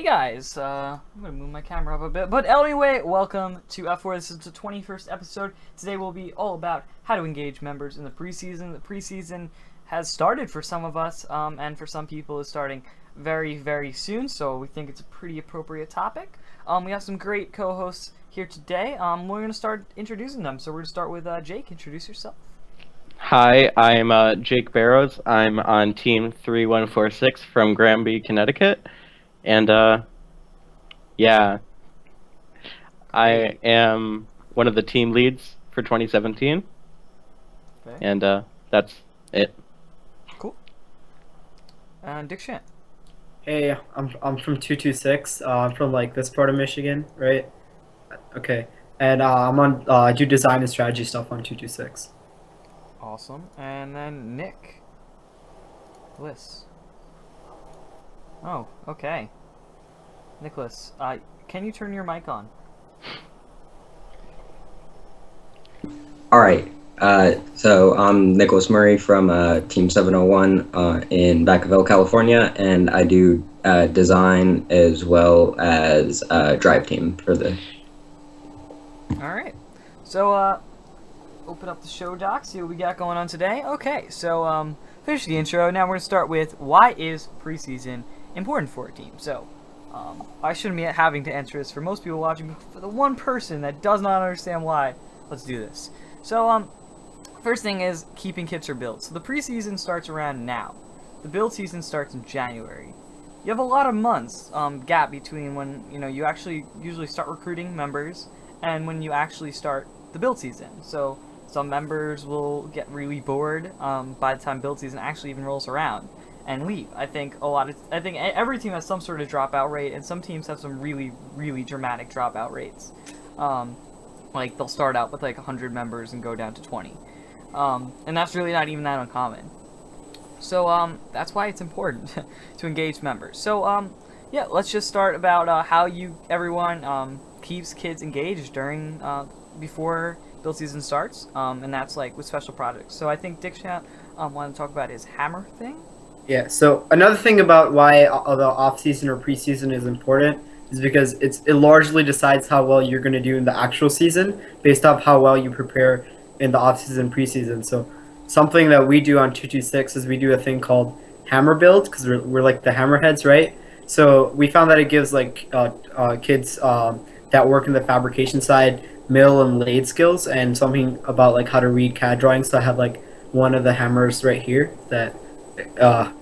guys, I'm gonna move my camera up a bit, but anyway, welcome to F4. This is the 21st episode. Today will be all about how to engage members in the preseason. The preseason has started for some of us, and for some people is starting very, very soon, so we think it's a pretty appropriate topic. We have some great co-hosts here today. We're gonna start introducing them, so we're gonna start with Jake. Introduce yourself. Hi, I'm Jake Barrows. I'm on Team 3146 from Granby, Connecticut. And, yeah, I am one of the team leads for 2017. Okay. And, that's it. Cool. And Dick Shant. Hey, I'm from 226. I'm from like this part of Michigan, right? Okay. And I do design and strategy stuff on 226. Awesome. And then Nick. Bliss. Oh, okay. Nicholas, can you turn your mic on? Alright, so I'm Nicholas Murray from Team 701 in Vacaville, California, and I do design as well as drive team for the... Alright, so open up the show doc, see what we got going on today. Okay, so finish the intro. Now we're going to start with why is preseason important for a team? So, I shouldn't be having to answer this for most people watching, but for the one person that does not understand why, let's do this. So, first thing is keeping kits for builds. So the preseason starts around now. The build season starts in January. You have a lot of months gap between when you actually usually start recruiting members and when you actually start the build season. So some members will get really bored by the time build season actually even rolls around and leave. I think every team has some sort of dropout rate, and some teams have some really, really dramatic dropout rates. Like they'll start out with like 100 members and go down to 20, and that's really not even that uncommon. So that's why it's important to engage members. So yeah, let's just start about how everyone keeps kids engaged during before build season starts, and that's like with special projects. So I think Dick Shant wanted to talk about his hammer thing. Yeah, so another thing about why the off-season or preseason is important is because it largely decides how well you're going to do in the actual season based off how well you prepare in the off-season preseason. So something that we do on 226 is we do a thing called hammer build, because we're like the hammerheads, right? So we found that it gives like kids that work in the fabrication side mill and lathe skills, and something about like how to read CAD drawings. So I have like one of the hammers right here that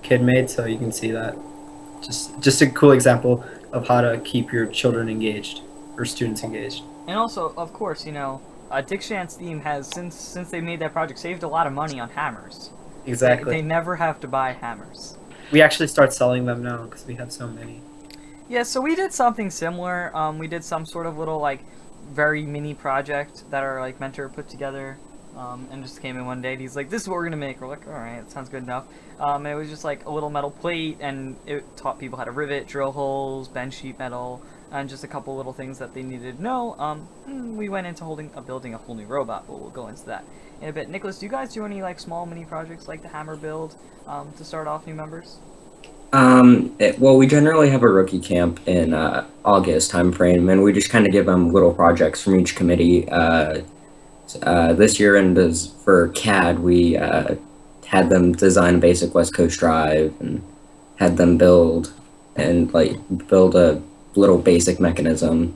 kid made, so you can see that. Just a cool example of how to keep your children engaged or students engaged. And also, of course, Dick Shant's team has since they made that project saved a lot of money on hammers. Exactly. They never have to buy hammers. We actually start selling them now because we have so many. Yeah, so we did something similar. We did some sort of little like very mini project that our like mentor put together. And just came in one day and he's like, this is what we're gonna make. We're like, alright, that sounds good enough. And it was just like a little metal plate, and it taught people how to rivet, drill holes, bend sheet metal, and just a couple little things that they needed to know. We went into building a whole new robot, but we'll go into that in a bit. Nicholas, do you guys do any like small mini projects like the hammer build to start off new members? Well, we generally have a rookie camp in August timeframe, and we just kind of give them little projects from each committee. This year, and for CAD, we had them design a basic West Coast drive and had them build a little basic mechanism.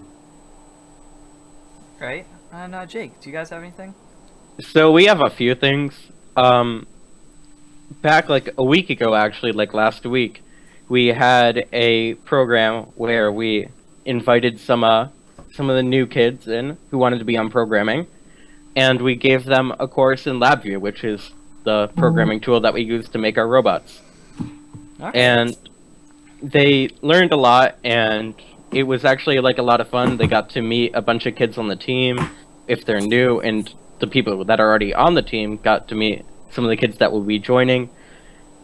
Right. And Jake, do you guys have anything? So we have a few things. Back like a week ago, actually, like last week, we had a program where we invited some of the new kids in who wanted to be on programming. And we gave them a course in LabVIEW, which is the programming tool that we use to make our robots. Okay. And they learned a lot, and it was actually like a lot of fun. They got to meet a bunch of kids on the team if they're new, and the people that are already on the team got to meet some of the kids that will be joining.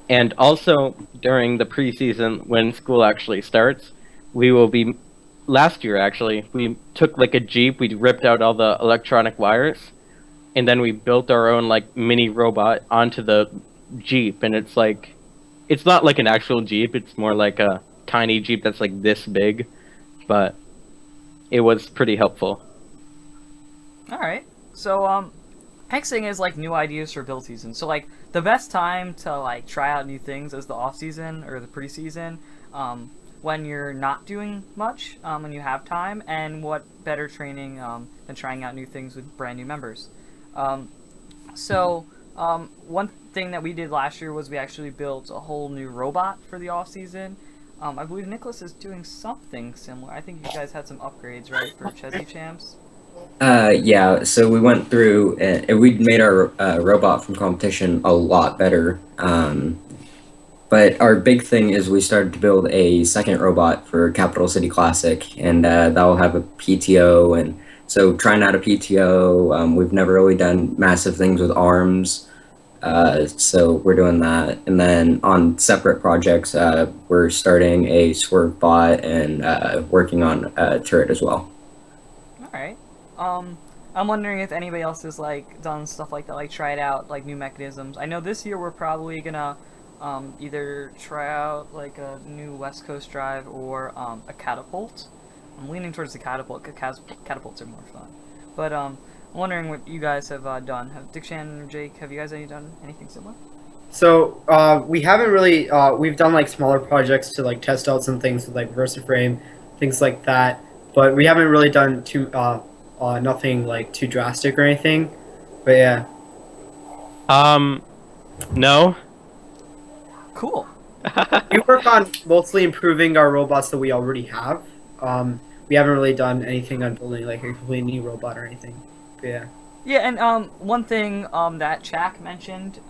And also during the preseason, when school actually starts, last year actually, we took like a Jeep, we ripped out all the electronic wires, and then we built our own like mini robot onto the Jeep, and it's not like an actual Jeep, it's more like a tiny Jeep that's like this big, but it was pretty helpful. All right. So next thing is like new ideas for build season. So like the best time to like try out new things is the off season or the preseason, when you're not doing much, when you have time, and what better training than trying out new things with brand new members. One thing that we did last year was we actually built a whole new robot for the off season. I believe Nicholas is doing something similar. I think you guys had some upgrades, right, for Chesney Champs? Yeah, so we went through and we made our robot from competition a lot better. But our big thing is we started to build a second robot for Capital City Classic, and that will have a PTO. And so trying out a PTO, we've never really done massive things with arms. So we're doing that. And then on separate projects, we're starting a swerve bot and working on a turret as well. All right. I'm wondering if anybody else has like done stuff like that, like tried out like new mechanisms. I know this year we're probably gonna either try out like a new West Coast drive or a catapult. I'm leaning towards the catapult because catapults are more fun. But I'm wondering what you guys have done. Have Dick, Shannon, or Jake, have you guys done anything similar? So we haven't really we've done like smaller projects to like test out some things with like VersaFrame, things like that. But we haven't really done nothing like too drastic or anything. But yeah. No. Cool. We work on mostly improving our robots that we already have. We haven't really done anything on building like a completely new robot or anything. But yeah. Yeah, and one thing that Chak mentioned,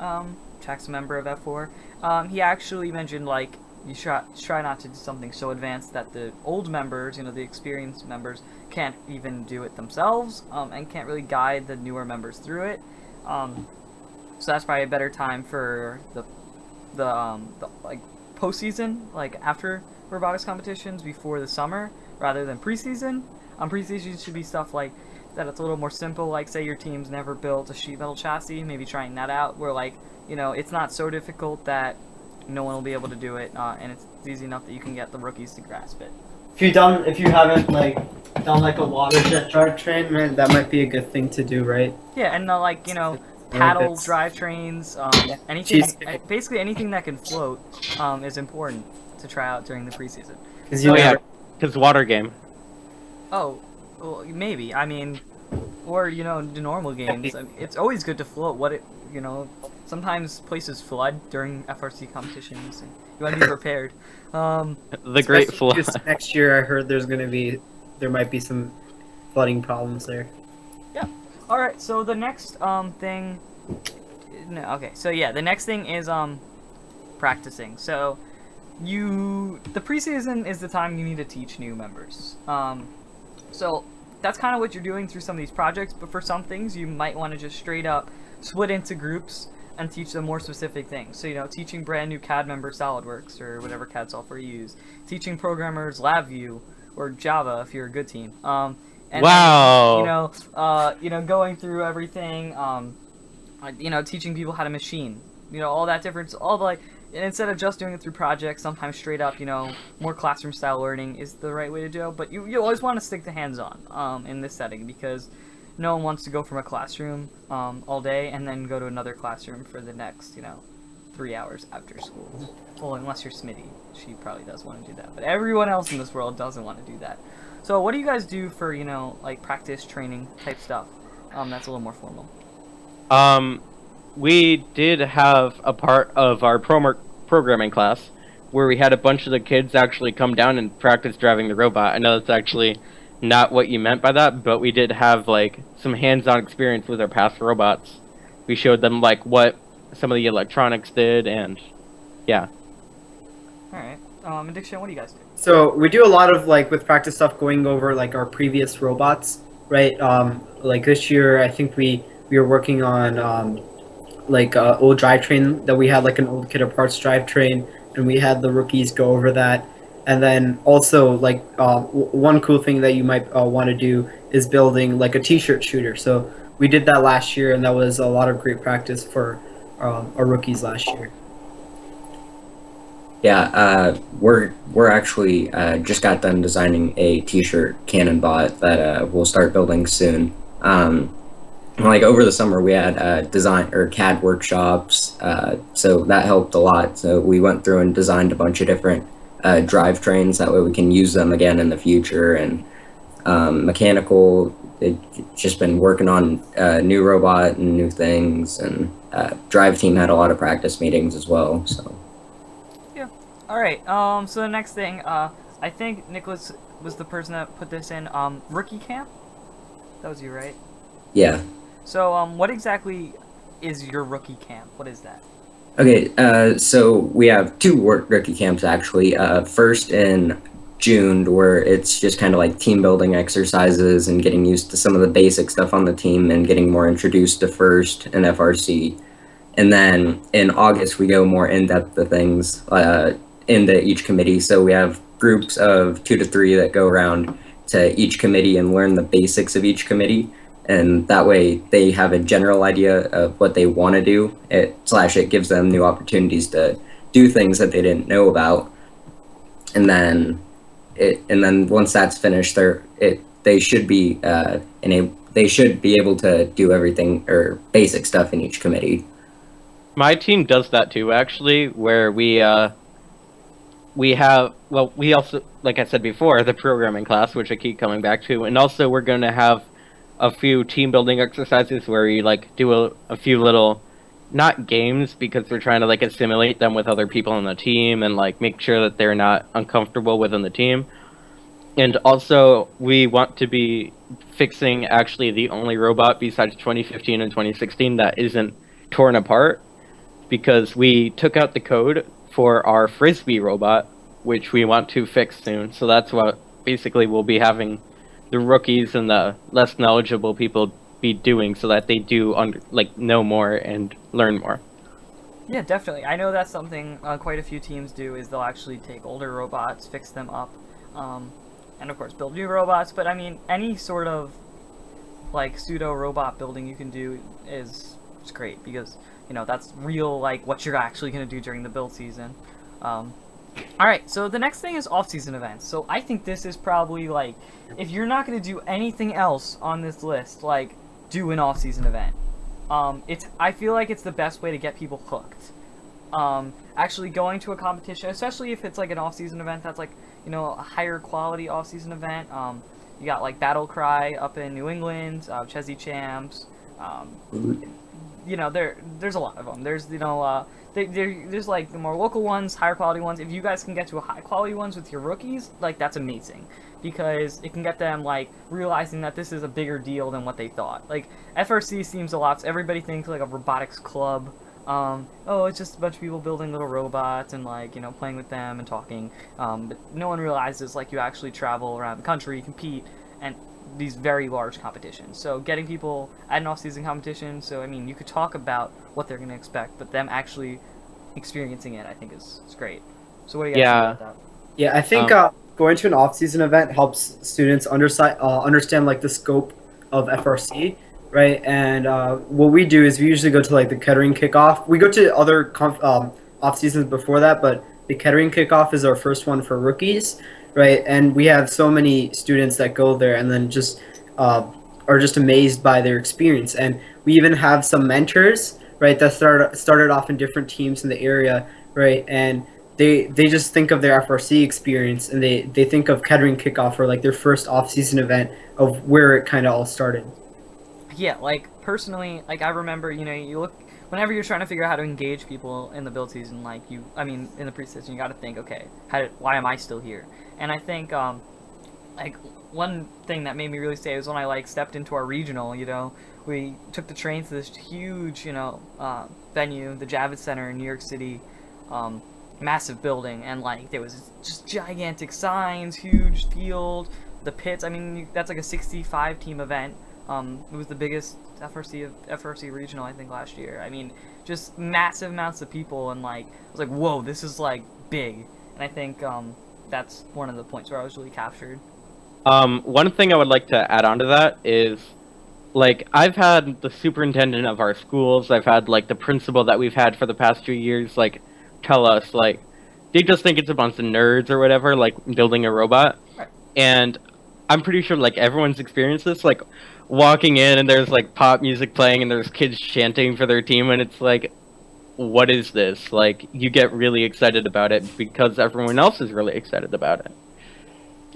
Chak's a member of F4, he actually mentioned like you try not to do something so advanced that the old members, the experienced members, can't even do it themselves, and can't really guide the newer members through it. So that's probably a better time for the like postseason, like after robotics competitions, before the summer, rather than preseason. Preseason should be stuff like that. It's a little more simple. Like say your team's never built a sheet metal chassis, maybe trying that out. Where like it's not so difficult that no one will be able to do it, and it's easy enough that you can get the rookies to grasp it. If you haven't like done like a watershed drivetrain, man, that might be a good thing to do, right? Yeah, and like paddle drivetrains, anything, basically anything that can float, is important to try out during the preseason. Because water game. Oh, well, maybe. I mean, or the normal games. It's always good to float. Sometimes places flood during FRC competitions. And you want to be prepared. The great flood. Next year, I heard there might be some flooding problems there. Yeah. All right. So the next thing. No. Okay. So yeah, the next thing is practicing. So the preseason is the time you need to teach new members. So that's kind of what you're doing through some of these projects. But for some things, you might want to just straight up split into groups and teach them more specific things. So, teaching brand new CAD members SolidWorks or whatever CAD software you use. Teaching programmers LabVIEW or Java if you're a good team. And wow. Then, going through everything. Teaching people how to machine. All that difference. And instead of just doing it through projects, sometimes straight up, more classroom style learning is the right way to do it. But you always want to stick to hands-on in this setting because no one wants to go from a classroom all day and then go to another classroom for the next, 3 hours after school. Well, unless you're Smitty. She probably does want to do that. But everyone else in this world doesn't want to do that. So what do you guys do for, like practice training type stuff that's a little more formal? We did have a part of our programming class where we had a bunch of the kids actually come down and practice driving the robot. I know that's actually not what you meant by that, but we did have like some hands-on experience with our past robots. We showed them like what some of the electronics did, and yeah. All right. Addiction, what do you guys do? So we do a lot of like with practice stuff, going over like our previous robots, right? Like this year, I think we were working on old drivetrain that we had, like an old kit of parts drivetrain, and we had the rookies go over that. And then also, like, one cool thing that you might want to do is building, like, a t-shirt shooter. So we did that last year, and that was a lot of great practice for our rookies last year. Yeah, we're actually just got done designing a T-shirt cannon bot that we'll start building soon. Like over the summer, we had design or CAD workshops, so that helped a lot. So we went through and designed a bunch of different drivetrains. That way, we can use them again in the future. And mechanical, it just been working on new robot and new things. And drive team had a lot of practice meetings as well. So. Yeah. All right. So the next thing, I think Nicholas was the person that put this in. Rookie camp. That was you, right? Yeah. So, what exactly is your rookie camp? What is that? Okay, so we have two rookie camps actually. First in June, where it's just kind of like team building exercises and getting used to some of the basic stuff on the team and getting more introduced to first and FRC. And then in August, we go more in depth to things into each committee. So we have groups of 2 to 3 that go around to each committee and learn the basics of each committee. And that way they have a general idea of what they want to do, it gives them new opportunities to do things that they didn't know about. And then once that's finished, they should be they should be able to do everything or basic stuff in each committee. My team does that too, actually, where we also, like I said before, the programming class, which I keep coming back to, and also we're going to have a few team building exercises where you like do a few little, not games, because we're trying to like assimilate them with other people on the team and like make sure that they're not uncomfortable within the team. And also we want to be fixing actually the only robot besides 2015 and 2016 that isn't torn apart, because we took out the code for our frisbee robot, which we want to fix soon. So that's what basically we'll be having the rookies and the less knowledgeable people be doing, so that they do know more and learn more. Yeah, definitely. I know that's something quite a few teams do, is they'll actually take older robots, fix them up, and of course build new robots. But I mean, any sort of like pseudo robot building you can do is great, because you know that's real, like what you're actually going to do during the build season. Alright, so the next thing is off-season events. So I think this is probably, like, if you're not going to do anything else on this list, like, do an off-season event. I feel like it's the best way to get people hooked. Actually going to a competition, especially if it's, like, an off-season event that's, like, you know, a higher quality off-season event. You got, like, Battle Cry up in New England, Chesy Champs, you know, there's a lot of them. There's, you know, there's like the more local ones, higher quality ones. If you guys can get to a high quality ones with your rookies, like that's amazing, because it can get them like realizing that this is a bigger deal than what they thought. Like FRC seems a lot. Everybody thinks like a robotics club. Oh, it's just a bunch of people building little robots and like, you know, playing with them and talking. But no one realizes like you actually travel around the country, compete, and these very large competitions. So getting people at an off-season competition, so I mean you could talk about what they're going to expect, but them actually experiencing it I think is great. So what do you guys think about that? Yeah, I think going to an off-season event helps students understand like the scope of FRC, right? And what we do is we usually go to like the Kettering kickoff. We go to other off seasons before that, but the Kettering kickoff is our first one for rookies, right? And we have so many students that go there and then just are just amazed by their experience. And we even have some mentors, right, that started off in different teams in the area, right? And they just think of their FRC experience, and they think of Kettering kickoff or like their first off-season event of where it kind of all started. Yeah, like personally, like I remember, you know, you look whenever you're trying to figure out how to engage people in the build season, like in the preseason, you got to think, okay, why am I still here? And I think like one thing that made me really stay was when I like stepped into our regional. You know, we took the train to this huge, you know, venue, the Javits Center in New York City, massive building, and like there was just gigantic signs, huge field, the pits. I mean, that's like a 65 team event. It was the biggest FRC regional I think last year. I mean, just massive amounts of people, and like I was like, whoa, this is like big. And I think that's one of the points where I was really captured. One thing I would like to add on to that is, like, I've had the superintendent of our schools, I've had like the principal that we've had for the past few years, like, tell us like they just think it's a bunch of nerds or whatever, like building a robot. Right. And I'm pretty sure like everyone's experienced this, like walking in and there's like pop music playing and there's kids chanting for their team, and it's like, what is this? Like, you get really excited about it because everyone else is really excited about it.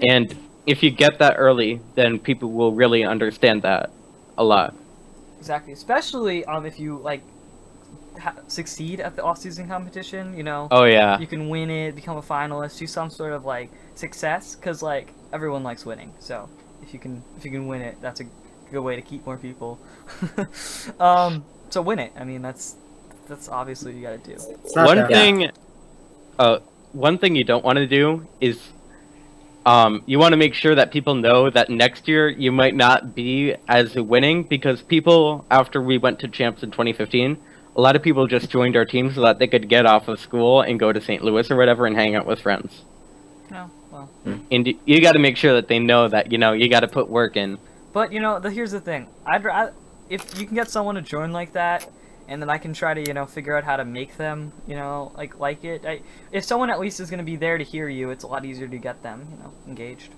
And if you get that early, then people will really understand that a lot. Exactly, especially if you like succeed at the off-season competition. You know, Oh yeah. you can win it, become a finalist, do some sort of like success, because like everyone likes winning. So if you can win it, that's a good way to keep more people. So win it. I mean, that's obviously you got to do. It's not One that- thing, one thing you don't want to do is, you want to make sure that people know that next year you might not be as winning, because people, after we went to champs in 2015, a lot of people just joined our team so that they could get off of school and go to St. Louis or whatever and hang out with friends. No, well. And you got to make sure that they know that, you know, you got to put work in. But here's the thing. If you can get someone to join like that, and then I can try to figure out how to make them like it. If someone at least is going to be there to hear you, it's a lot easier to get them engaged.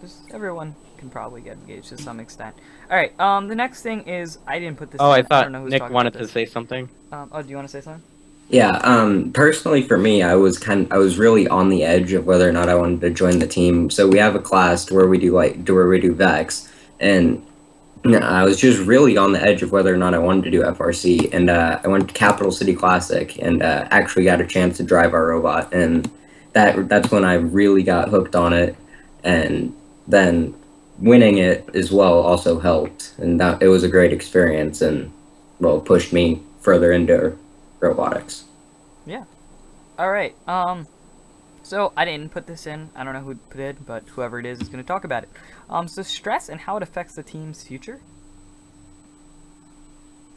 Just everyone can probably get engaged to some extent. All right. The next thing is I didn't put this. Oh, in. I thought don't know who's Nick talking wanted about to this. say something. Oh, do you want to say something? Yeah, personally for me, I was really on the edge of whether or not I wanted to join the team. So we have a class where we do Vex, and I was just really on the edge of whether or not I wanted to do FRC. And I went to Capital City Classic and actually got a chance to drive our robot, and that's when I really got hooked on it. And then winning it as well also helped, and that it was a great experience, and well, pushed me further into robotics. Yeah. All right. So I didn't put this in. I don't know who put it, but whoever it is going to talk about it. So stress and how it affects the team's future.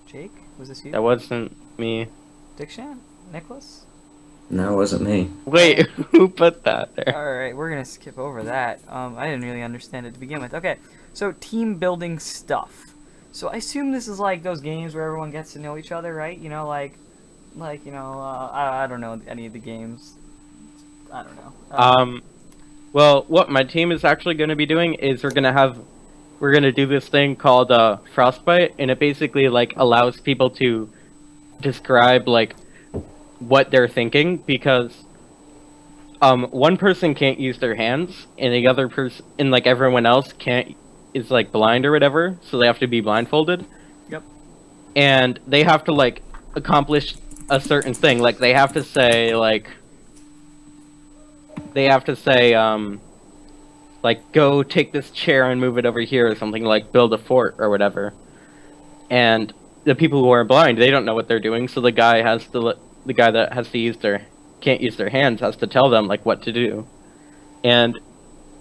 Jake, was this you? That wasn't me. Dikshan? Nicholas? No, it wasn't me. Wait, who put that there? All right, we're gonna skip over that. I didn't really understand it to begin with. Okay, so team building stuff. So I assume this is like those games where everyone gets to know each other, right? I don't know any of the games. I don't know. Well, what my team is actually going to be doing is we're going to do this thing called Frostbite, and it basically like allows people to describe like what they're thinking, because one person can't use their hands and the other person and like everyone else is like blind or whatever, so they have to be blindfolded. Yep. And they have to like accomplish a certain thing, like they have to say like go take this chair and move it over here or something, like build a fort or whatever. And the people who are blind, they don't know what they're doing, so the guy that can't use their hands has to tell them like what to do. And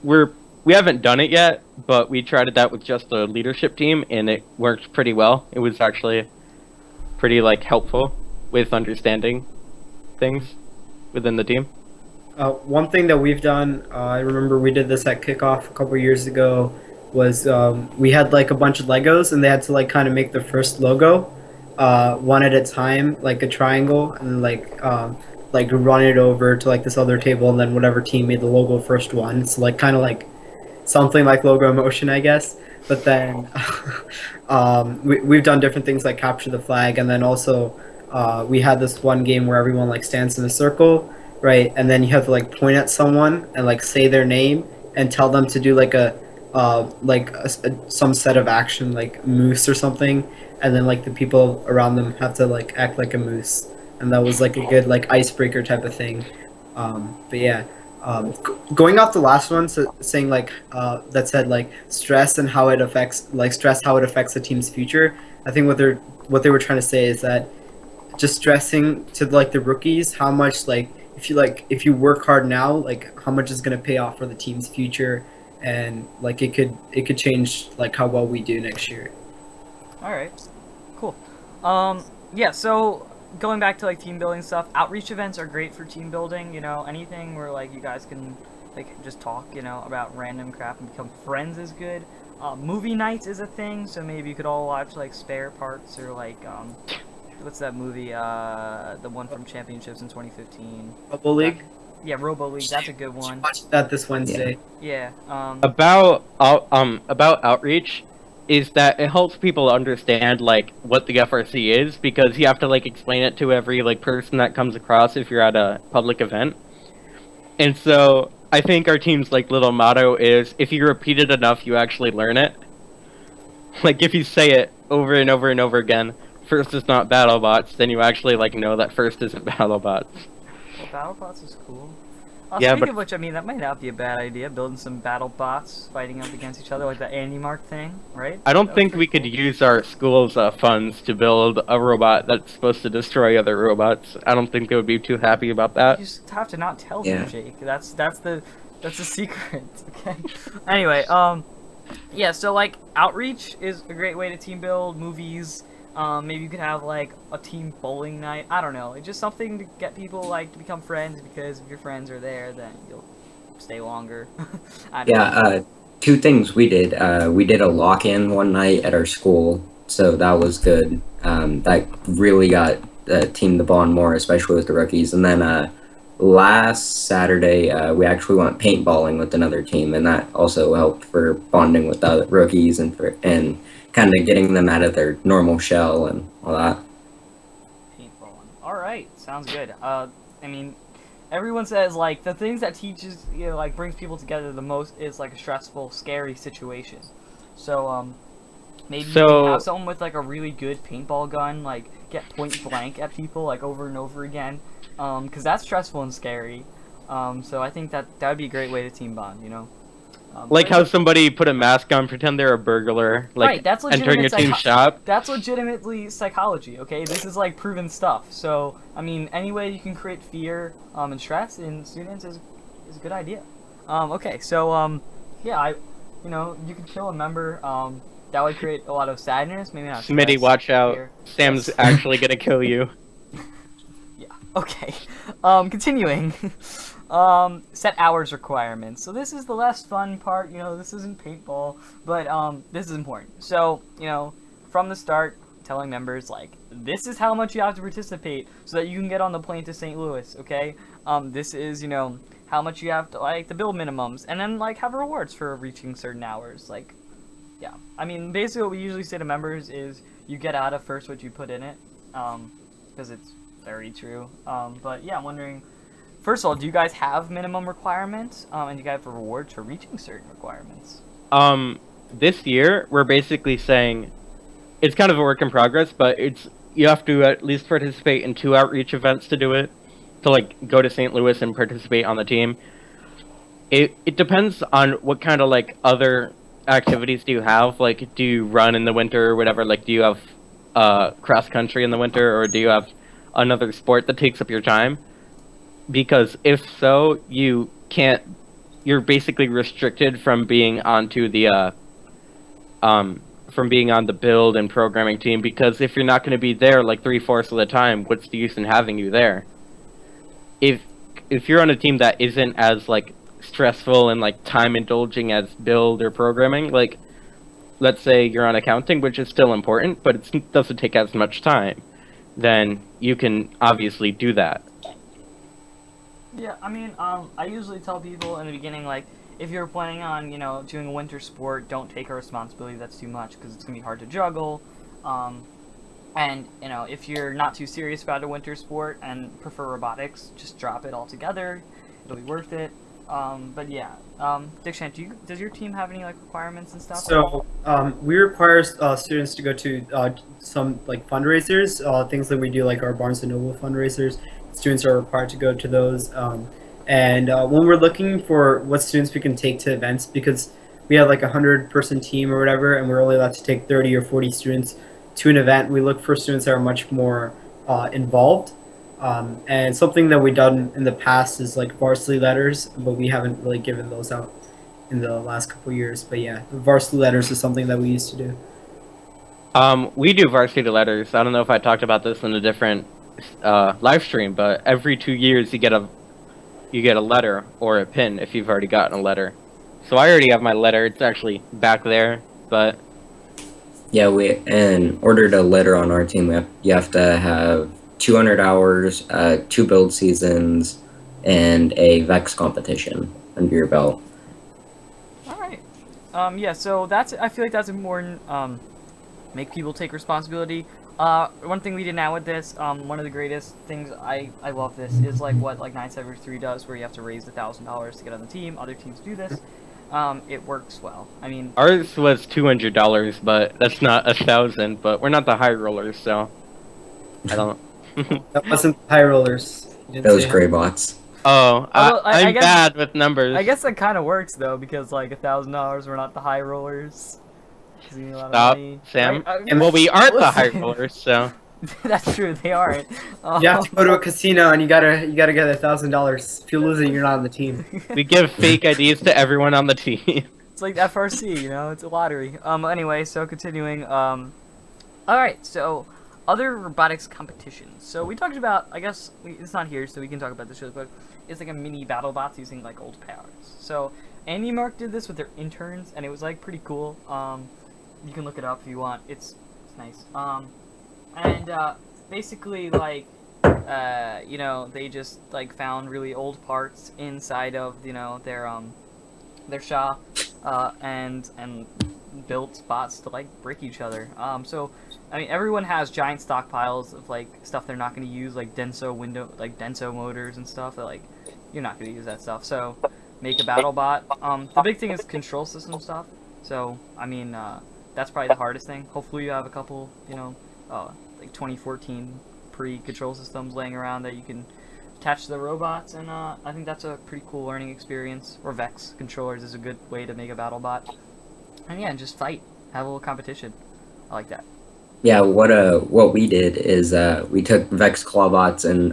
we haven't done it yet, but we tried it out with just the leadership team and it worked pretty well. It was actually pretty like helpful with understanding things within the team. One thing that we've done, I remember we did this at kickoff a couple years ago, was we had like a bunch of Legos and they had to like kind of make the first logo one at a time, like a triangle, and like run it over to like this other table, and then whatever team made the logo first one. So like kind of like something like Logo Motion, I guess. But then we've done different things like capture the flag, and then also we had this one game where everyone like stands in a circle. Right, and then you have to like point at someone and like say their name and tell them to do like some set of action, like moose or something, and then like the people around them have to like act like a moose, and that was like a good like icebreaker type of thing. But yeah, going off the last one, so saying like that said like stress and how it affects the team's future. I think what they were trying to say is that just stressing to like the rookies how much like if you work hard now, like how much is going to pay off for the team's future, and like it could change like how well we do next year. All right, cool. Yeah. So going back to like team building stuff, outreach events are great for team building. Anything where like you guys can like just talk, about random crap and become friends is good. Movie nights is a thing, so maybe you could all watch like Spare Parts or like what's that movie? The one from Championships in 2015. Football League. Yeah, Robo League. That's a good one. Watch that this Wednesday. Yeah. About outreach is that it helps people understand like what the FRC is, because you have to like explain it to every like person that comes across if you're at a public event. And so I think our team's like little motto is, if you repeat it enough, you actually learn it. Like if you say it over and over and over again, first is not BattleBots, then you actually like know that first isn't BattleBots. Well, BattleBots is cool. Yeah, Speaking but of which, I mean, that might not be a bad idea, building some battle bots fighting up against each other, like the Andy Mark thing, right? I don't That was think we pretty could cool. use our school's funds to build a robot that's supposed to destroy other robots. I don't think they would be too happy about that. You just have to not tell Yeah. them, Jake. That's the secret, okay? Anyway, yeah, so, like, outreach is a great way to team build, movies, maybe you could have, like, a team bowling night, I don't know, it's just something to get people, like, to become friends, because if your friends are there, then you'll stay longer. I don't know. Yeah, two things we did. We did a lock-in one night at our school, so that was good. That really got the team to bond more, especially with the rookies. And then last Saturday, we actually went paintballing with another team, and that also helped for bonding with the rookies and kind of getting them out of their normal shell and all that. Paintballing. Alright, sounds good. I mean, everyone says, like, the things that teaches, you know, like, brings people together the most is, like, a stressful, scary situation. So, maybe you can have someone with, like, a really good paintball gun, like, get point blank at people, like, over and over again. Because that's stressful and scary. So I think that would be a great way to team bond, you know? Like but- how somebody put a mask on, pretend they're a burglar, like Right, that's entering a legitimate team shop. That's legitimately psychology, okay? This is, like, proven stuff. So, I mean, any way you can create fear and stress in students is a good idea. Okay, so, yeah, you could kill a member. That would create a lot of sadness, maybe not stress. Smitty, watch out. fear. Sam's Yes. actually gonna kill you. Yeah, okay. Continuing. Set hours requirements. So this is the less fun part, you know, this isn't paintball, but this is important. So, you know, from the start, telling members, like, this is how much you have to participate so that you can get on the plane to St. Louis, okay? This is, you know, how much you have to, like, the bill minimums, and then, like, have rewards for reaching certain hours, like, yeah. I mean, basically what we usually say to members is, you get out of first what you put in it, because it's very true. But yeah, I'm wondering, first of all, do you guys have minimum requirements, and do you guys have rewards for reaching certain requirements? This year we're basically saying it's kind of a work in progress, but you have to at least participate in 2 outreach events to do it, to like go to St. Louis and participate on the team. It depends on what kind of like other activities do you have. Like, do you run in the winter or whatever? Like, do you have cross country in the winter, or do you have another sport that takes up your time? Because if so, you're basically restricted from being onto the from being on the build and programming team, because if you're not going to be there like 3/4 of the time, what's the use in having you there? If you're on a team that isn't as like stressful and like time indulging as build or programming, like let's say you're on accounting, which is still important, but it doesn't take as much time, then you can obviously do that. Yeah, I mean, I usually tell people in the beginning, like, if you're planning on, you know, doing a winter sport, don't take a responsibility that's too much, because it's going to be hard to juggle. And, you know, if you're not too serious about a winter sport and prefer robotics, just drop it altogether. It'll be worth it. But yeah, Dikshan, does your team have any, like, requirements and stuff? So we require students to go to some like fundraisers, things that we do, like our Barnes & Noble fundraisers. Students are required to go to those. And when we're looking for what students we can take to events, because we have like 100-person team or whatever, and we're only allowed to take 30 or 40 students to an event, we look for students that are much more involved. And something that we've done in the past is like varsity letters, but we haven't really given those out in the last couple of years. But yeah, varsity letters is something that we used to do. We do varsity letters. I don't know if I talked about this in a different live stream, but every 2 years you get a letter or a pin if you've already gotten a letter. So I already have my letter. It's actually back there, but Yeah, in order to litter on our team, you have to have 200 hours, 2 build seasons, and a Vex competition under your belt. All right. Yeah. So I feel like that's important. Make people take responsibility. One thing we did now with this, one of the greatest things I love this is like what like 973 does, where you have to raise $1,000 to get on the team. Other teams do this. It works well. I mean, Ours was $200, but that's not 1,000. But we're not the high rollers, so I don't. That wasn't high rollers. You didn't Those say gray bots. Oh, Although, I I'm guess- bad with numbers. I guess that kind of works though, because like $1,000, we're not the high rollers. 'Cause you need a lot of Stop, money, Sam. right? Well, we aren't the high Listen. rollers, so. That's true. They aren't. You have to go to a casino and you gotta get $1,000. If you lose it, you're not on the team. We give fake IDs to everyone on the team. It's like FRC, you know, it's a lottery. Anyway, so continuing, alright, so, other robotics competitions. So we talked about, I guess, it's not here, so we can talk about this really quick. It's like a mini battle bots using, like, old powers. So, Andy Mark did this with their interns, and it was, like, pretty cool. You can look it up if you want. It's nice. Basically, like, you know, they just, like, found really old parts inside of, you know, their shop, and built bots to like break each other. So I mean, everyone has giant stockpiles of like stuff they're not going to use, like Denso motors and stuff. That, like, you're not going to use that stuff. So make a battle bot. The big thing is control system stuff. So I mean, that's probably the hardest thing. Hopefully you have a couple, you know, like 2014 pre-control systems laying around that you can attach to the robots, and I think that's a pretty cool learning experience. Or Vex controllers is a good way to make a battle bot. And yeah, just fight, have a little competition. I like that. Yeah, what we did is we took Vex Clawbots and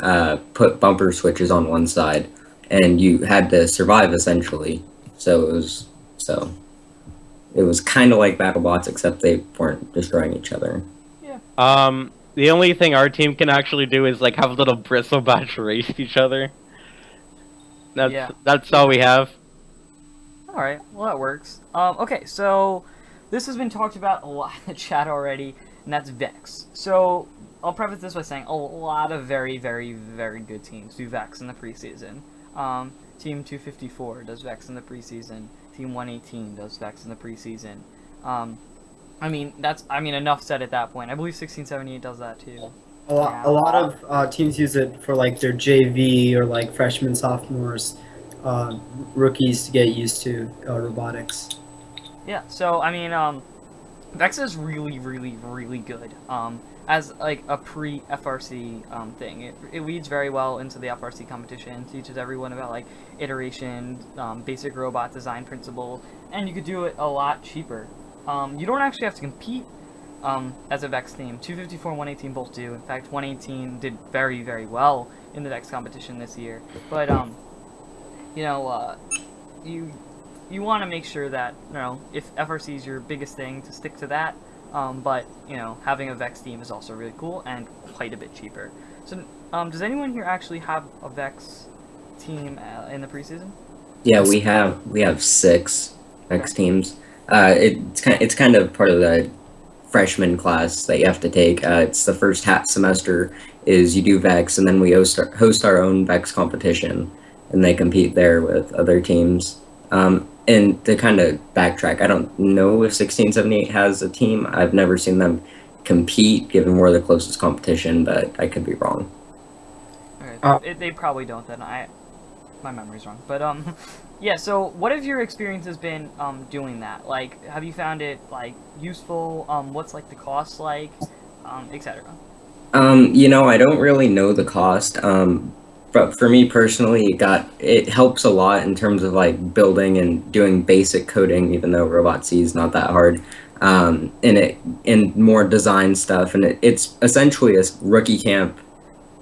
put bumper switches on one side, and you had to survive essentially. So it was kind of like BattleBots, except they weren't destroying each other. Yeah. The only thing our team can actually do is like have little bristle bots race each other. That's all we have. Alright, well that works. Okay, so this has been talked about a lot in the chat already, and that's Vex. So I'll preface this by saying a lot of very, very, very good teams do Vex in the preseason. Team 254 does Vex in the preseason. Team 118 does Vex in the preseason. I mean, enough said at that point. I believe 1678 does that too. A lot of teams use it for like their JV or like freshmen, sophomores, rookies to get used to robotics. Yeah, so I mean, Vex is really, really, really good. As like a pre-FRC thing, it leads very well into the FRC competition. Teaches everyone about like iteration, basic robot design principle, and you could do it a lot cheaper. You don't actually have to compete as a Vex team. 254 and 118 both do. In fact, 118 did very, very well in the Vex competition this year. But you know, you want to make sure that, you know, if FRC is your biggest thing, to stick to that. But you know, having a Vex team is also really cool and quite a bit cheaper. So, does anyone here actually have a Vex team in the preseason? Yeah, we have 6 Vex teams. It's kind of part of the freshman class that you have to take. It's the first half semester is you do Vex, and then we host our own Vex competition, and they compete there with other teams. And to kind of backtrack, I don't know if 1678 has a team. I've never seen them compete, given we're the closest competition, but I could be wrong. Okay, they probably don't then. My memory's wrong. But yeah, so what have your experiences been doing that? Like, have you found it like useful? What's like the cost like, etc. You know, I don't really know the cost. But for me personally, it helps a lot in terms of like building and doing basic coding, even though Robot C is not that hard. And more design stuff, and it's essentially a rookie camp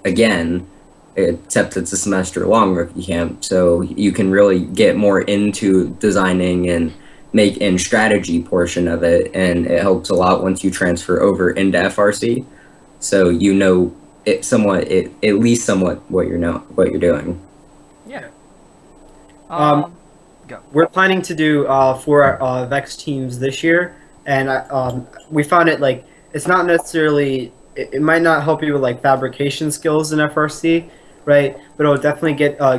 again, except it's a semester-long rookie camp, so you can really get more into designing and make in strategy portion of it, and it helps a lot once you transfer over into FRC, so you know at least somewhat what you're doing. Yeah. Go. We're planning to do 4 Vex teams this year. and we found it like it's not necessarily it might not help you with like fabrication skills in FRC, right? But it'll definitely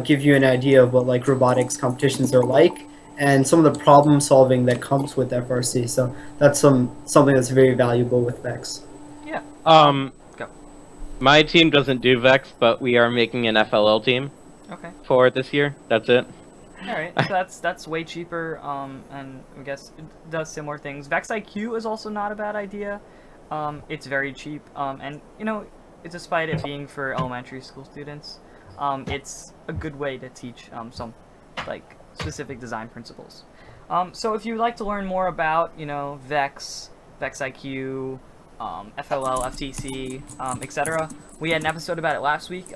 give you an idea of what like robotics competitions are like and some of the problem solving that comes with FRC. So that's something that's very valuable with Vex. Yeah. Go. My team doesn't do Vex, but we are making an FLL team Okay. for this year. That's it. All right. So that's way cheaper. And I guess it does similar things. Vex IQ is also not a bad idea. It's very cheap. And you know, despite it being for elementary school students, it's a good way to teach some like specific design principles. So if you'd like to learn more about, you know, Vex IQ, FLL, FTC, etc., we had an episode about it last week.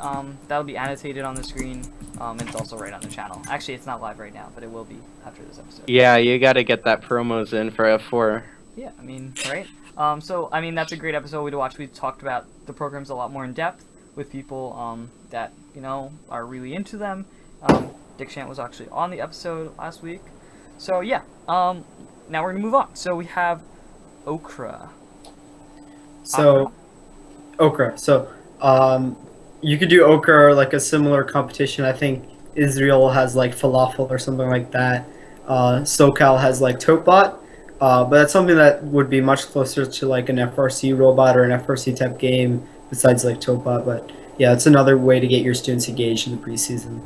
That'll be annotated on the screen, and it's also right on the channel. Actually, it's not live right now, but it will be after this episode. Yeah, you gotta get that promos in for F4. Yeah, I mean, right? So, I mean, that's a great episode to watch. We talked about the programs a lot more in depth with people that, you know, are really into them. Dick Shant was actually on the episode last week. So, yeah. Now we're going to move on. So, we have Okra. So, Okra. So, you could do Okra or like a similar competition. I think Israel has like Falafel or something like that. SoCal has like Topbot. But that's something that would be much closer to like an FRC robot or an FRC type game besides like Topbot. But yeah, it's another way to get your students engaged in the preseason.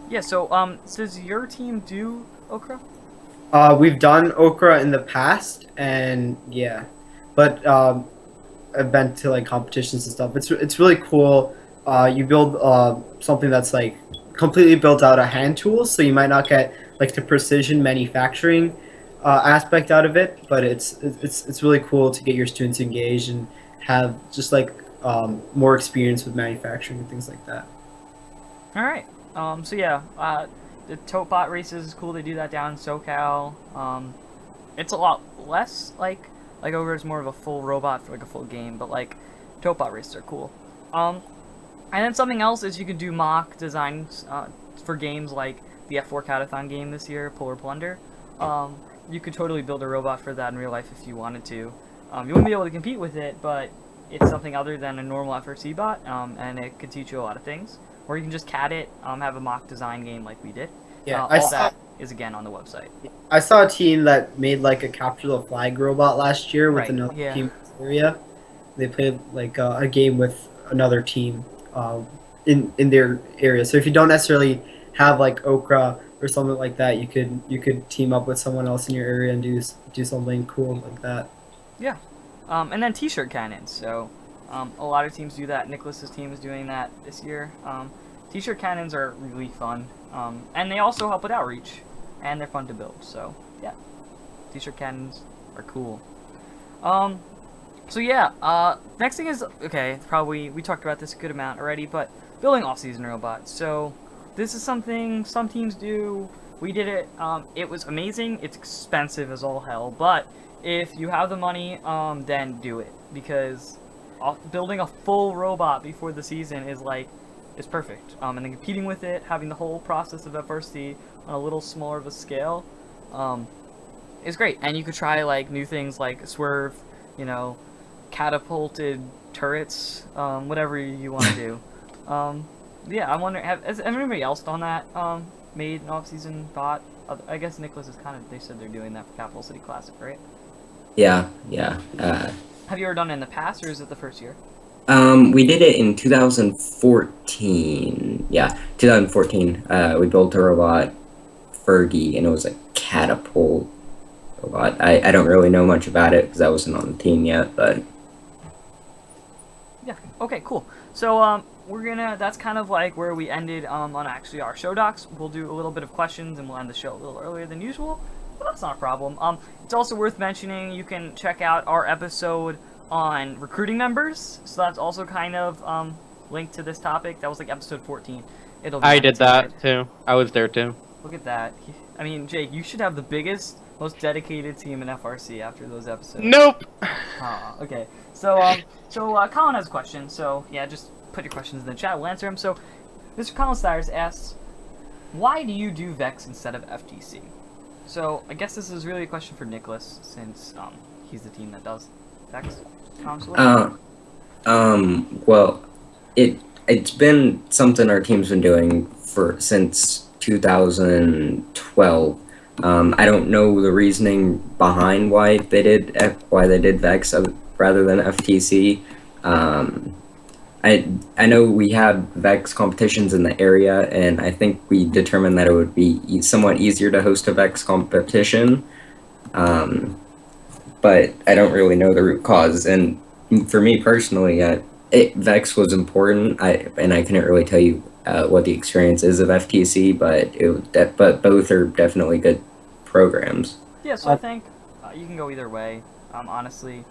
Yeah, so does your team do Okra? We've done Okra in the past, and yeah, but I've been to like competitions and stuff. It's really cool. You build something that's like completely built out of hand tools, so you might not get like the precision manufacturing aspect out of it, but it's really cool to get your students engaged and have just like more experience with manufacturing and things like that. All right. So yeah, the Topbot races is cool. They do that down in SoCal. It's a lot less like Ogre is more of a full robot for like a full game, but like Topbot races are cool. And then something else is you can do mock designs for games like the F4 Catathon game this year, Polar Plunder. You could totally build a robot for that in real life if you wanted to. You wouldn't be able to compete with it, but it's something other than a normal FRC bot, and it could teach you a lot of things. Or you can just CAD it, have a mock design game like we did. Yeah, all that is again on the website. I saw a team that made like a capture the flag robot last year with another team in this area. They played like a game with another team in their area. So if you don't necessarily have like Okra or something like that, you could team up with someone else in your area and do something cool like that. Yeah, and then T-shirt cannons. So a lot of teams do that. Nicholas's team is doing that this year. T-shirt cannons are really fun, and they also help with outreach, and they're fun to build. So yeah, T-shirt cannons are cool. So yeah, next thing is okay. Probably we talked about this a good amount already, but building off-season robots. So this is something some teams do. We did it. It was amazing. It's expensive as all hell, but if you have the money, then do it, because building a full robot before the season is perfect. And then competing with it, having the whole process of FRC on a little smaller of a scale, is great. And you could try like new things like Swerve, you know, catapulted turrets, whatever you want to do. Yeah, I'm wondering, has anybody else done that? Made an off-season bot? I guess Nicholas is they said they're doing that for Capital City Classic, right? Yeah. Have you ever done it in the past, or is it the first year? We did it in 2014. Yeah, 2014. We built a robot, Fergie, and it was a catapult robot. I don't really know much about it because I wasn't on the team yet, but yeah. Okay, cool. So that's kind of like where we ended on actually our show docs. We'll do a little bit of questions and we'll end the show a little earlier than usual, but that's not a problem. It's also worth mentioning you can check out our episode on recruiting members, so that's also kind of linked to this topic. That was like episode 14. I did that too. I was there too. Look at that. I mean, Jake, you should have the biggest, most dedicated team in FRC after those episodes. Nope. Okay. So Colin has a question. So yeah, just put your questions in the chat. We'll answer them. So Mr. Colin Stires asks, why do you do Vex instead of FTC? So I guess this is really a question for Nicholas, since he's the team that does Vex console. Well, it's been something our team's been doing since 2012. I don't know the reasoning behind why they did Vex rather than FTC. I know we had Vex competitions in the area, and I think we determined that it would be somewhat easier to host a Vex competition. But I don't really know the root cause. And for me personally, Vex was important. I couldn't really tell you what the experience is of FTC, but both are definitely good programs. Yeah, so I think you can go either way. Honestly,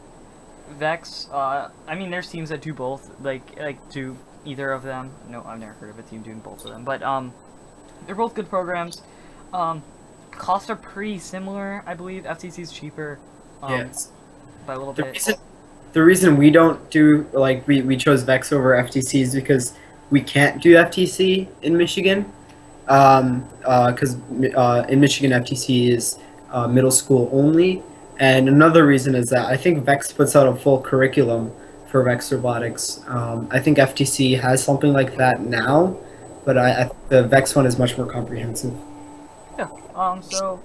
Vex. I mean, there's teams that do both. Like do either of them. No, I've never heard of a team doing both of them. But they're both good programs. Costs are pretty similar, I believe. FTC's cheaper. Yes. By a little bit. The reason we don't do, like, we chose Vex over FTC is because we can't do FTC in Michigan. Because in Michigan, FTC is middle school only. And another reason is that I think Vex puts out a full curriculum for Vex Robotics. I think FTC has something like that now, but the Vex one is much more comprehensive. Yeah. So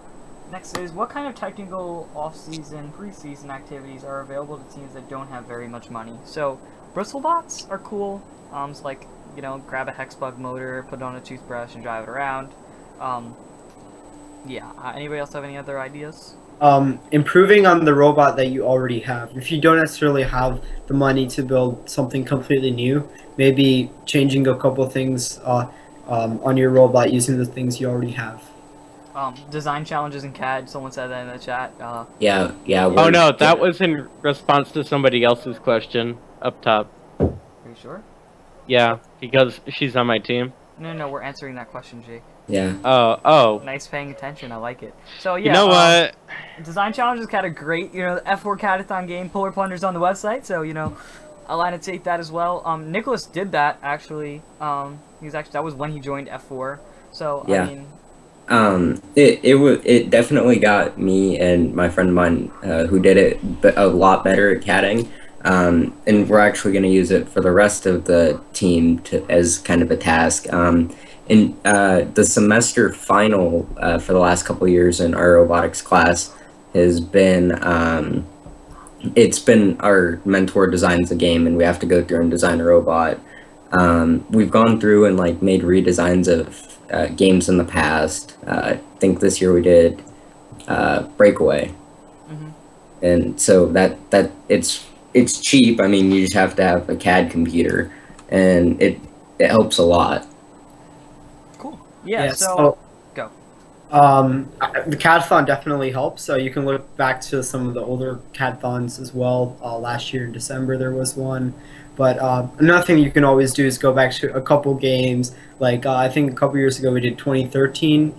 next is, what kind of technical off-season, preseason activities are available to teams that don't have very much money? So bristlebots are cool. It's like, you know, grab a hexbug motor, put it on a toothbrush, and drive it around. Yeah. Anybody else have any other ideas? Improving on the robot that you already have. If you don't necessarily have the money to build something completely new, maybe changing a couple things on your robot using the things you already have. Design challenges in CAD. Someone said that in the chat. Yeah. Oh no, that was in response to somebody else's question up top. Are you sure? Yeah, because she's on my team. No, we're answering that question, Jake. Yeah. Oh. Nice paying attention. I like it. So yeah. You know what? Design challenges CAD are great. You know, the F4 Cadathon game, Polar Plunder's on the website, so you know, I'll annotate that as well. Nicholas did that actually. That was when he joined F4. So Yeah. I mean. It definitely got me and my friend of mine who did it a lot better at CADing. And we're actually going to use it for the rest of the team as kind of a task. In the semester final for the last couple of years in our robotics class has been it's been our mentor designs a game, and we have to go through and design a robot. We've gone through and like made redesigns of games in the past. I think this year we did Breakaway, and so that it's cheap. I mean, you just have to have a CAD computer, and it helps a lot. Cool. Yeah. So go. The CADthon definitely helps. So you can look back to some of the older CADthons as well. Last year in December there was one. But another thing you can always do is go back to a couple games. Like I think a couple years ago we did 2013.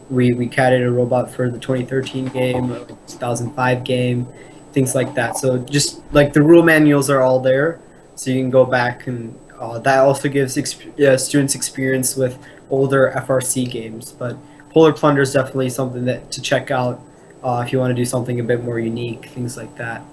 We CADed a robot for the 2013 game, 2005 game, things like that. So just like the rule manuals are all there, so you can go back, and that also gives students experience with older FRC games. But Polar Plunder is definitely something to check out if you want to do something a bit more unique, things like that.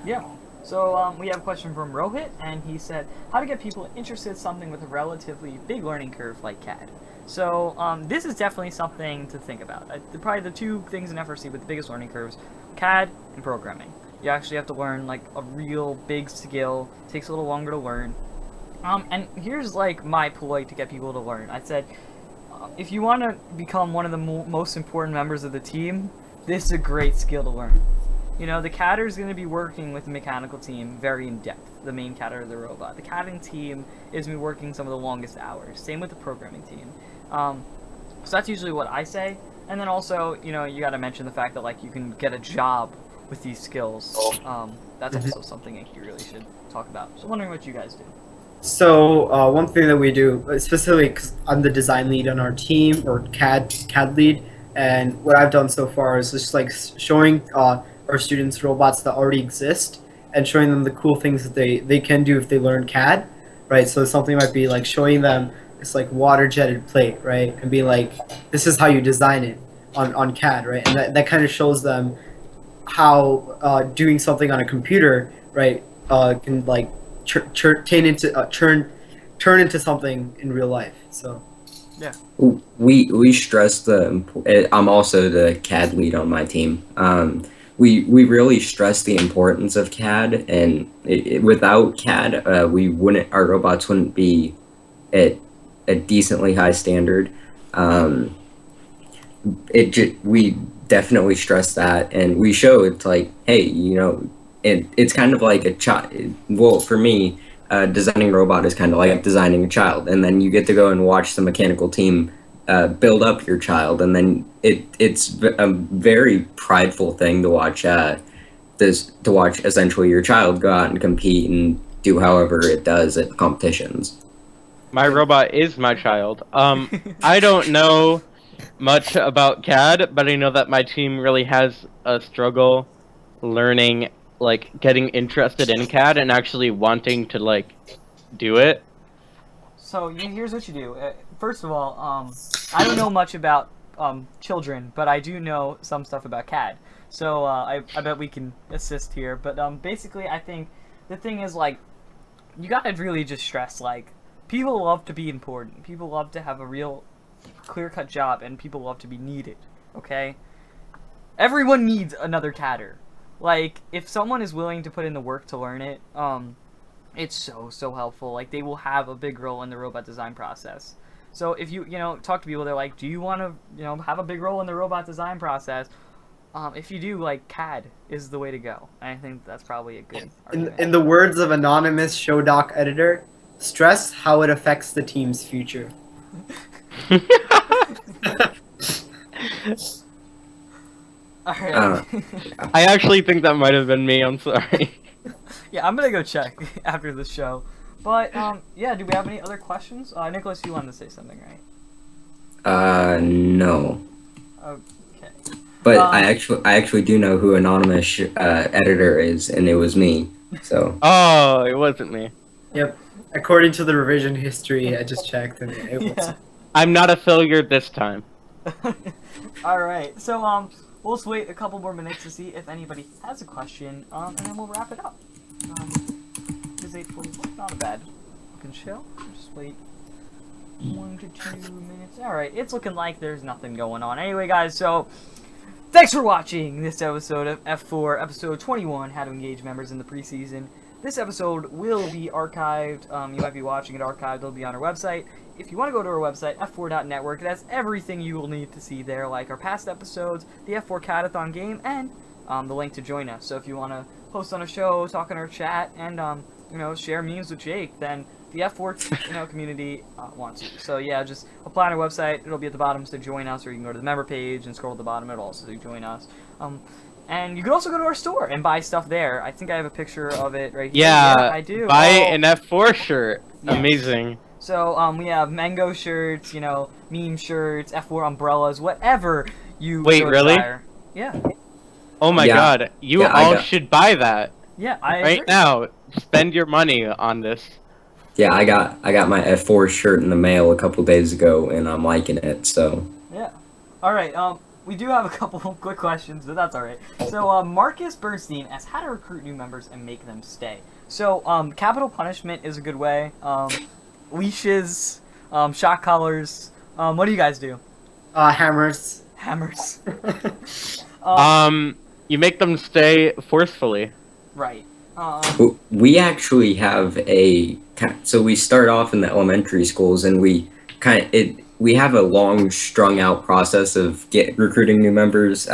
Yeah. So we have a question from Rohit, and he said, how to get people interested in something with a relatively big learning curve like CAD. So this is definitely something to think about. Probably the two things in FRC with the biggest learning curves, CAD and programming. You actually have to learn like a real big skill. It takes a little longer to learn. And here's like my ploy to get people to learn. I said, if you want to become one of the most important members of the team, this is a great skill to learn. You know, the CADder is going to be working with the mechanical team very in depth, the main CADder of the robot. The CADing team is going to be working some of the longest hours. Same with the programming team. So that's usually what I say. And then also, you know, you got to mention the fact that like you can get a job with these skills. That's also something that you really should talk about. So I'm wondering what you guys do. So one thing that we do, specifically because I'm the design lead on our team, or CAD lead, and what I've done so far is just like showing our students robots that already exist and showing them the cool things that they can do if they learn CAD, right? So something might be like showing them this like water jetted plate, right? And being like, this is how you design it on CAD, right? And that kind of shows them how doing something on a computer, right, can like turn into something in real life. So We stress I'm also the CAD lead on my team. We really stress the importance of CAD, and without CAD, our robots wouldn't be at a decently high standard. Um, we definitely stress that, and we show it's like, hey, it's kind of like a child. Well, for me, designing a robot is kind of like designing a child, and then you get to go and watch the mechanical team build up your child, and then it's a very prideful thing to watch. To watch essentially your child go out and compete and do however it does at competitions. My robot is my child. I don't know much about CAD, but I know that my team really has a struggle learning, like, getting interested in CAD and actually wanting to, like, do it. So here's what you do. First of all, I don't know much about children, but I do know some stuff about CAD. So I bet we can assist here. But basically, I think the thing is, like, you gotta really just stress, like, people love to be important. People love to have a real clear-cut job, and people love to be needed. Okay? Everyone needs another CADer. Like, if someone is willing to put in the work to learn it, it's so helpful. Like, they will have a big role in the robot design process. So if you talk to people, they're like, do you want to have a big role in the robot design process? If you do, like, CAD is the way to go. And I think that's probably a good argument. in the words of anonymous show doc editor, stress how it affects the team's future. Alright. I actually think that might have been me, I'm sorry. Yeah, I'm gonna go check after the show. But, yeah, do we have any other questions? Nicholas, you wanted to say something, right? No. Okay. But I actually do know who anonymous editor is, and it was me. So. Oh, it wasn't me. Yep. According to the revision history, I just checked, and it was. Yeah. I'm not a failure this time. Alright, so, we'll just wait a couple more minutes to see if anybody has a question, and then we'll wrap it up. It's 8:44, not a bad looking show. Just wait 1 to 2 minutes. Alright, it's looking like there's nothing going on. Anyway, guys, so thanks for watching this episode of F4, episode 21, How to Engage Members in the Preseason. This episode will be archived. You might be watching it archived. It'll be on our website. If you want to go to our website, f4.network, it has everything you will need to see there, like our past episodes, the F4 Catathon game, and the link to join us. So if you want to host on a show, talk in our chat, and share memes with Jake, then the F4 community wants you. So yeah, just apply on our website. It'll be at the bottom to join us, or you can go to the member page and scroll to the bottom. It'll also say join us. And you can also go to our store and buy stuff there. I think I have a picture of it right here. Yeah, I do. Buy an F4 shirt. Yes. Amazing. So we have mango shirts, meme shirts, F4 umbrellas, whatever you Wait, so really? desire. Yeah. Oh my Yeah. god, you Yeah, all should buy that Yeah, I right agree. now. Spend your money on this. Yeah, I got my F4 shirt in the mail a couple days ago, and I'm liking it. So. Yeah. All right. We do have a couple of quick questions, but that's all right. So Marcus Bernstein asks how to recruit new members and make them stay. So capital punishment is a good way. Leashes, shock collars. What do you guys do? Hammers. Hammers. You make them stay forcefully. Right. We actually have so we start off in the elementary schools, and we have a long strung out process of recruiting new members.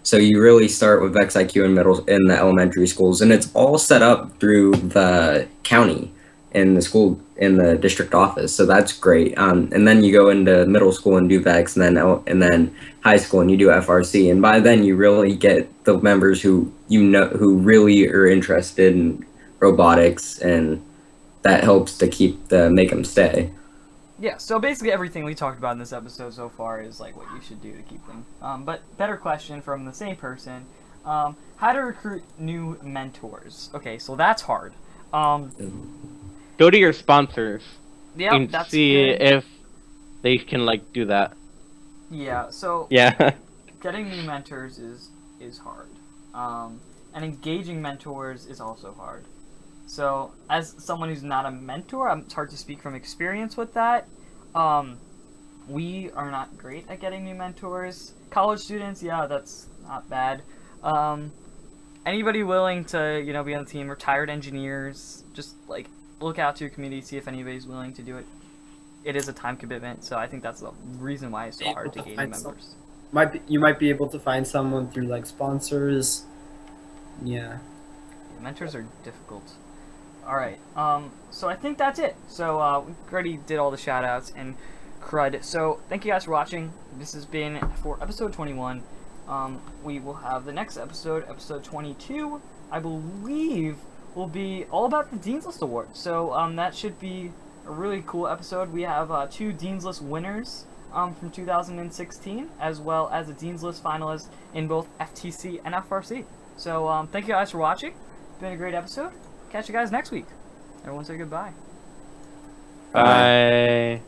So you really start with VexIQ in the elementary schools, and it's all set up through the county in the district office. So that's great. And then you go into middle school and do Vex, and then high school and you do FRC. And by then you really get the members who really are interested in robotics, and that helps to make them stay. Yeah, so basically everything we talked about in this episode so far is like what you should do to keep them. But better question from the same person. How to recruit new mentors. Okay, so that's hard. Go to your sponsors Yeah, and that's see good. if they can like do that. Yeah, so Yeah. getting new mentors is hard. and engaging mentors is also hard. So, as someone who's not a mentor, it's hard to speak from experience with that. We are not great at getting new mentors. College students, yeah, that's not bad. Anybody willing to, be on the team, retired engineers, just like look out to your community, see if anybody's willing to do it. It is a time commitment, so I think that's the reason why it's so hard to gain members. You might be able to find someone through like sponsors. Yeah. Mentors are difficult. Alright, so I think that's it. So, we already did all the shoutouts and crud. So, thank you guys for watching. This has been for episode 21. We will have the next episode, episode 22, I believe, will be all about the Dean's List Award. So, that should be a really cool episode. We have 2 Dean's List winners from 2016, as well as a Dean's List finalist in both FTC and FRC. So, thank you guys for watching. It's been a great episode. Catch you guys next week. Everyone say goodbye. Bye.